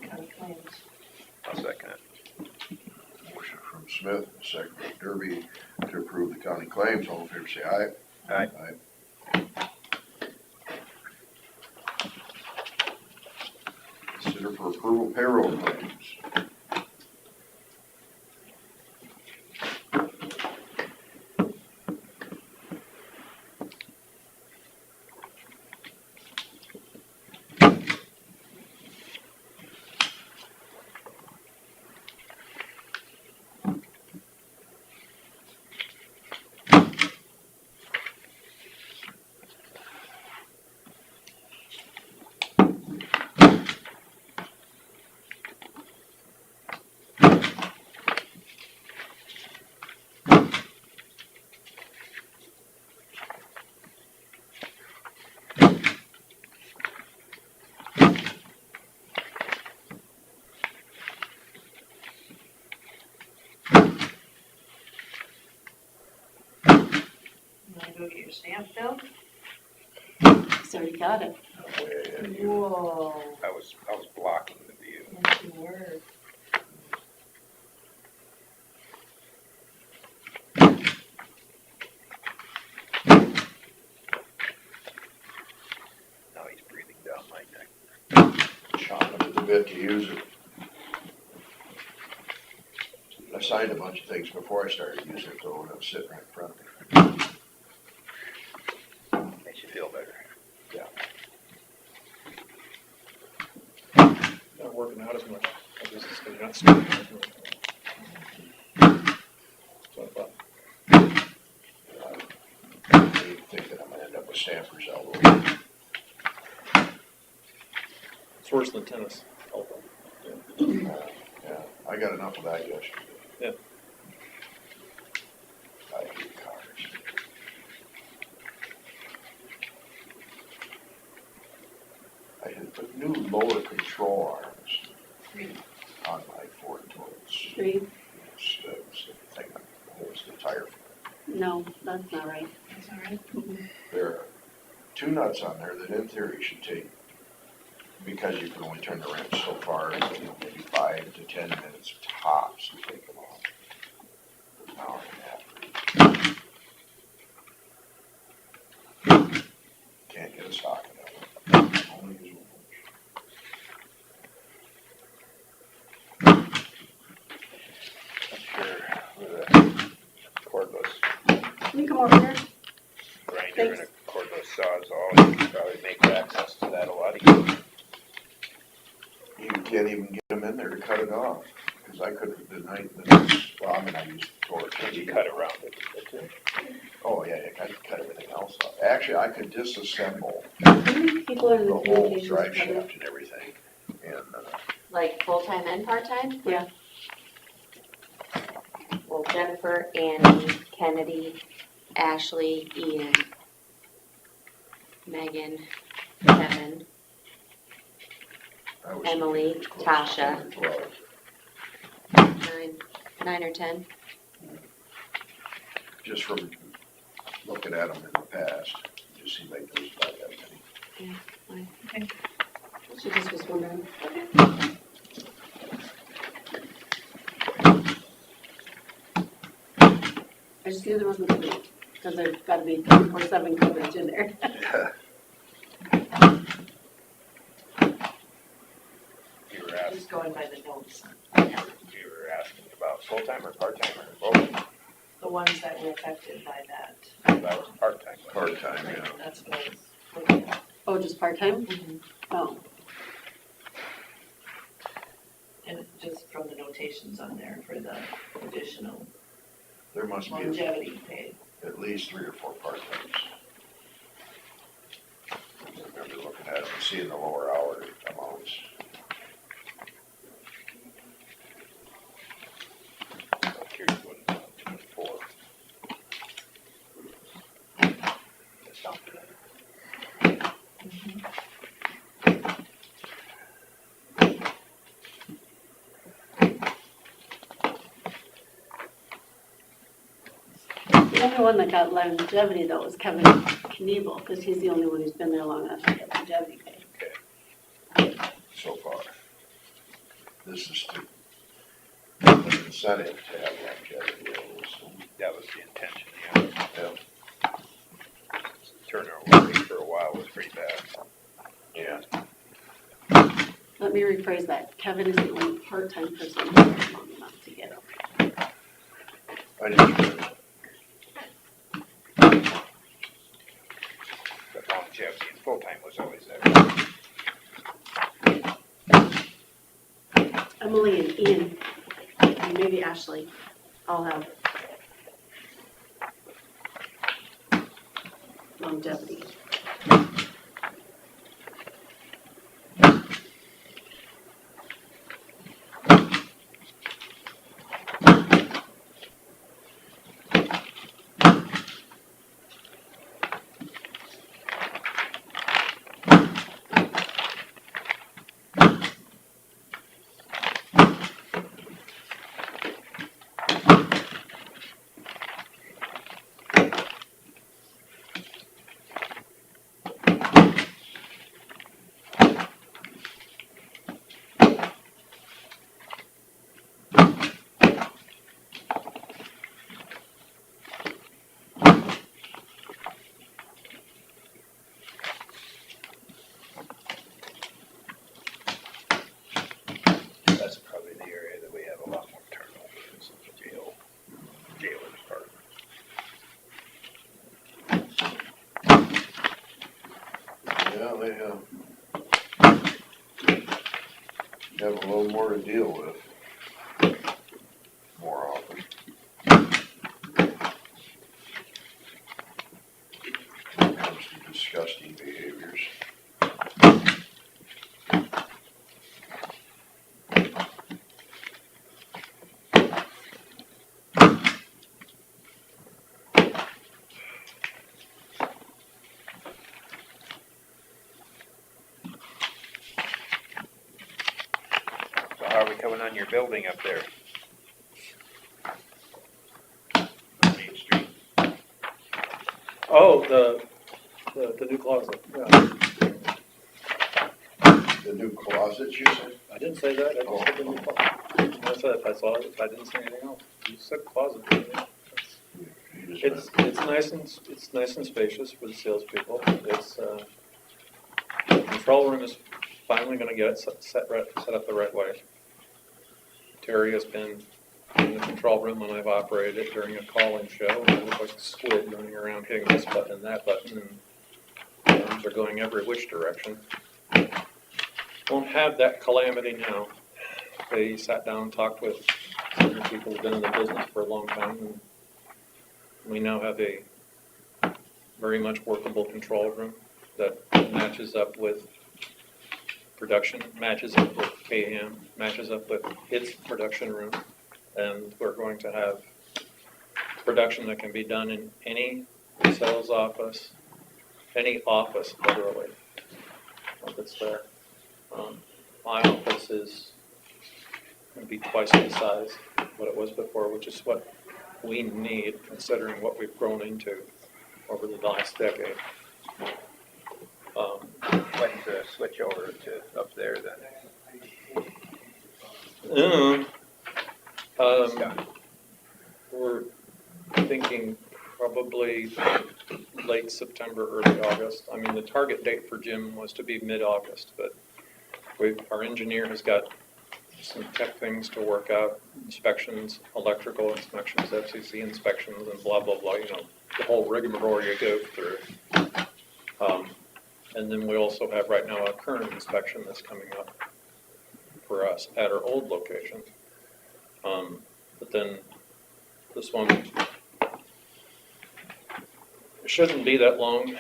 Speaker 2: County claims.
Speaker 3: I'll second it.
Speaker 1: Motion from Smith, second from Derby to approve the county claims. All in favor say aye.
Speaker 3: Aye.
Speaker 1: Consider for approval payroll claims.
Speaker 2: You wanna go get your stamp, Bill?
Speaker 6: He's already got it.
Speaker 1: Way ahead of you.
Speaker 2: Whoa.
Speaker 3: I was blocking the view.
Speaker 2: Yes, you were.
Speaker 3: Now he's breathing down my neck.
Speaker 1: Chomping at the bit to use it. I signed a bunch of things before I started using it, though, when it was sitting right in front of me.
Speaker 3: Makes you feel better.
Speaker 9: Not working out as much. I guess it's gonna not start. So I thought,
Speaker 1: I think that I'm gonna end up with Stanford's elbow.
Speaker 9: it's worse than tennis.
Speaker 1: Yeah, I got enough of that yesterday.
Speaker 9: Yeah.
Speaker 1: I hate cars. I had put new lower control arms on my Ford Taurus.
Speaker 6: 3,
Speaker 1: It's the thing that holds the tire.
Speaker 6: no, that's not right.
Speaker 2: That's all right.
Speaker 1: There are two nuts on there that in theory should take, because you can only turn the wrench so far, maybe 5 to 10 minutes tops to take them off. An hour and a half. Can't get a socket out of it. Only use one
Speaker 3: Sure, with a cordless
Speaker 6: Can you come over here?
Speaker 3: grinder and a cordless sawzall, you can probably make access to that a lot easier.
Speaker 1: You can't even get them in there to cut it off, because I could have denied the, well, I mean, I used the torch.
Speaker 3: You cut around it.
Speaker 1: Oh, yeah, I could cut everything else off. Actually, I could disassemble
Speaker 6: How many people are in
Speaker 1: the
Speaker 6: the
Speaker 1: whole
Speaker 6: communications
Speaker 1: drive
Speaker 6: department?
Speaker 1: shaft and everything, and,
Speaker 10: Like full-time and part-time?
Speaker 6: Yeah.
Speaker 10: Well, Jennifer, Annie, Kennedy, Ashley, Ian, Megan, Kevin,
Speaker 1: I was.
Speaker 10: Emily,
Speaker 1: thinking it was close to
Speaker 10: Tasha.
Speaker 1: 10 or 12.
Speaker 10: 9 or 10.
Speaker 1: Just from looking at them in the past, it just seemed like there was about that many.
Speaker 6: She just was wondering. I just knew there wasn't three, because there's gotta be 24/7 coverage in there.
Speaker 3: You were asking,
Speaker 2: Just going by the notes,
Speaker 3: you were asking about full-time or part-time or both?
Speaker 2: the ones that were affected by that.
Speaker 3: That was part-time.
Speaker 1: Part-time, yeah.
Speaker 2: That's what I was looking at.
Speaker 6: Oh, just part-time?
Speaker 2: Mhm.
Speaker 6: Oh,
Speaker 2: And just from the notations on there for the additional
Speaker 1: There must be
Speaker 2: longevity pay.
Speaker 1: at least 3 or 4 part-timers. I remember looking at them and seeing the lower hour amounts.
Speaker 3: Here's what it's 24. That sounds good.
Speaker 6: the only one that got longevity though was Kevin Knievel, because he's the only one who's been there long enough to get longevity pay.
Speaker 1: So far. This is to give an incentive to have longevity levels.
Speaker 3: That was the intention, yeah.
Speaker 1: Yeah.
Speaker 3: Turnover rate for a while was pretty bad.
Speaker 1: Yeah.
Speaker 6: Let me rephrase that. Kevin is the only part-time person who's been there long enough to get it.
Speaker 1: I didn't.
Speaker 3: But longevity and full-time was always there.
Speaker 6: Emily and Ian, and maybe Ashley, all have longevity.
Speaker 3: That's probably the area that we have a lot more turnover is in the jailer department.
Speaker 1: Yeah, they have a little more to deal with more often. When it comes to disgusting behaviors.
Speaker 3: So how are we coming on your building up there? Main Street.
Speaker 9: Oh, the new closet, yeah.
Speaker 1: The new closets, you said?
Speaker 9: I didn't say that, I just said the new closet. That's it, I saw it, I didn't say anything else. You said closet, didn't you?
Speaker 1: You just
Speaker 9: It's nice and spacious for the salespeople. It's, the control room is finally gonna get it set up the right way. Terry has been in the control room when I've operated it during a call-in show, and I look like a squid running around hitting this button and that button, and arms are going every which direction. Won't have that calamity now. They sat down and talked with certain people who've been in the business for a long time, and we now have a very much workable control room that matches up with production, matches up with KM, matches up with its production room. And we're going to have production that can be done in any sales office, any office, literally, that's there. My office is going to be twice the size of what it was before, which is what we need considering what we've grown into over the last decade.
Speaker 3: When's the switch over to up there then?
Speaker 9: We're thinking probably late September, early August. I mean, the target date for Jim was to be mid-August, but our engineer has got some tech things to work out, inspections, electrical inspections, FCC inspections, and blah, blah, blah, the whole rigmarole you go through. And then we also have right now a current inspection that's coming up for us at our old location. But then this one, it shouldn't be that long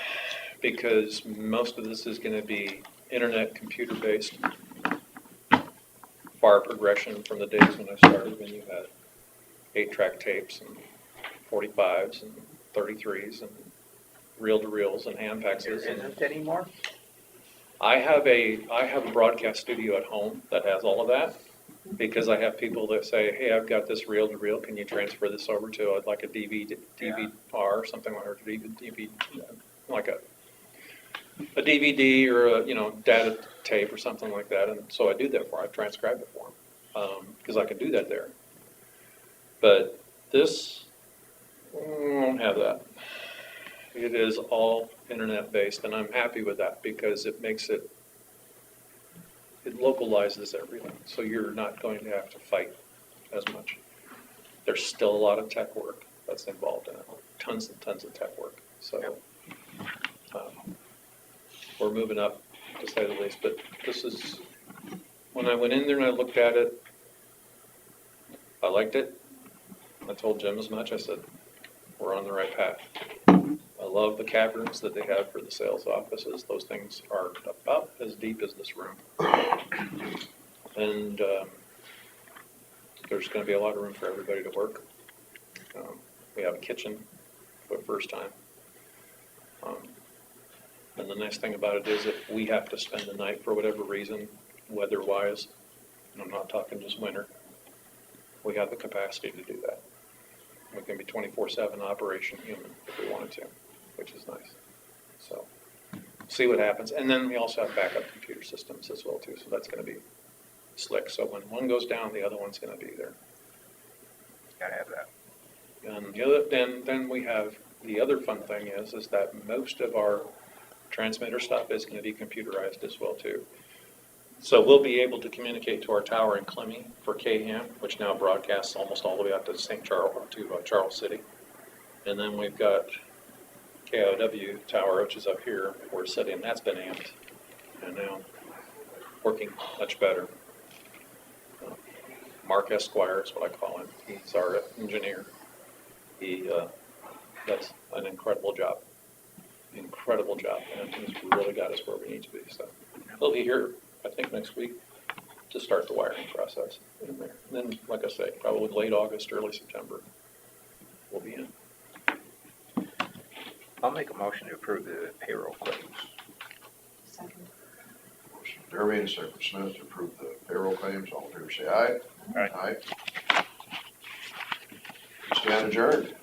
Speaker 9: because most of this is going to be internet computer based. Far progression from the days when I started, when you had 8-track tapes and 45s and 33s and reel-to-reels and hand
Speaker 3: There
Speaker 9: faxes.
Speaker 3: isn't anymore?
Speaker 9: I have a broadcast studio at home that has all of that, because I have people that say, hey, I've got this reel-to-reel, can you transfer this over to like a DVD or something like, or DVD, like a DVD or a, data tape or something like that, and so I do that for them. I transcribe it for them, because I can do that there. But this won't have that. It is all internet-based, and I'm happy with that because it makes it localizes everything, so you're not going to have to fight as much. There's still a lot of tech work that's involved in it, tons and tons of tech work. So we're moving up, to say the least, but this is, when I went in there and I looked at it, I liked it. I told Jim as much. I said, we're on the right path. I love the caverns that they have for the sales offices. Those things are about as deep as this room. And there's going to be a lot of room for everybody to work. We have a kitchen for the first time. And the nice thing about it is if we have to spend the night for whatever reason, weather-wise, and I'm not talking just winter, we have the capacity to do that. We can be 24/7 operation human if we wanted to, which is nice. So, see what happens. And then we also have backup computer systems as well too, so that's going to be slick. So when one goes down, the other one's going to be there.
Speaker 3: Gotta have that.
Speaker 9: And the other, then we have, the other fun thing is that most of our transmitter stuff is going to be computerized as well too. So we'll be able to communicate to our tower in Clemmy for KHAM, which now broadcasts almost all the way out to St. Charles, to Charles City. And then we've got KOW tower, which is up here, we're sitting, that's been amped, and now working much better. Mark Esquire is what I call him. He's our engineer. He does an incredible job, and he's really got us where we need to be. So he'll be here, I think, next week to start the wiring process in there. And then, like I say, probably late August, early September, we'll be in.
Speaker 3: I'll make a motion to approve the payroll claims.
Speaker 2: Second.
Speaker 1: Motion Derby and second Smith to approve the payroll claims. All in favor say aye.
Speaker 3: Aye.
Speaker 1: Stand adjourned.